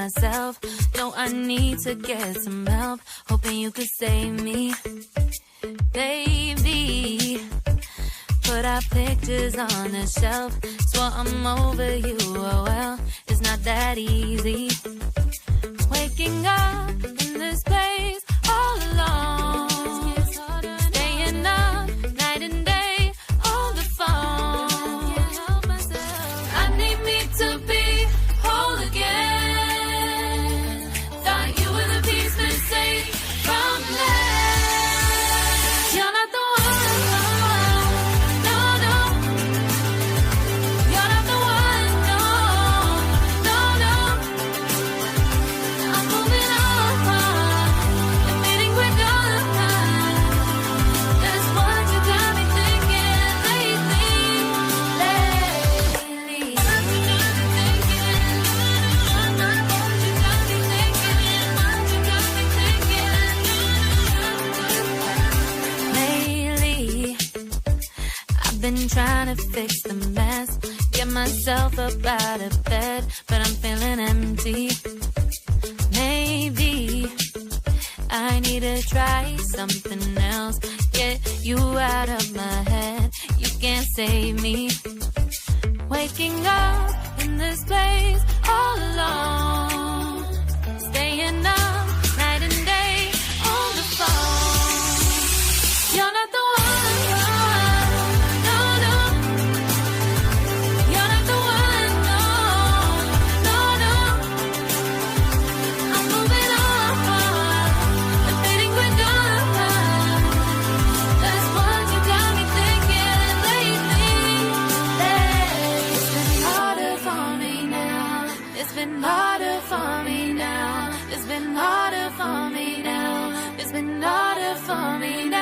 myself. No, I need to get some help. Hoping you could save me, baby. Put our pictures on the shelf. Swore I'm over you, oh well, it's not that easy. Waking up in this place all alone, staying up night and day on the phone. I need me to be whole again. Thought you were the piece missing from last. You're not the one, no, no. You're not the one, no, no, no. I'm moving on, and meeting quicker. That's what you got me thinking lately. Lately, I've been trying to fix the mess, get myself up out of bed, but I'm feeling empty. Maybe I need to try something else, get you out of my head. You can't save me. Waking up in this place all alone, staying up night and day on the phone. You're not the one, no, no. You're not the one, no, no, no. I'm moving on and fading quicker. That's what you got me thinking lately. It's been harder for me now. It's been harder for me now. It's been harder for me now. It's been harder for me now.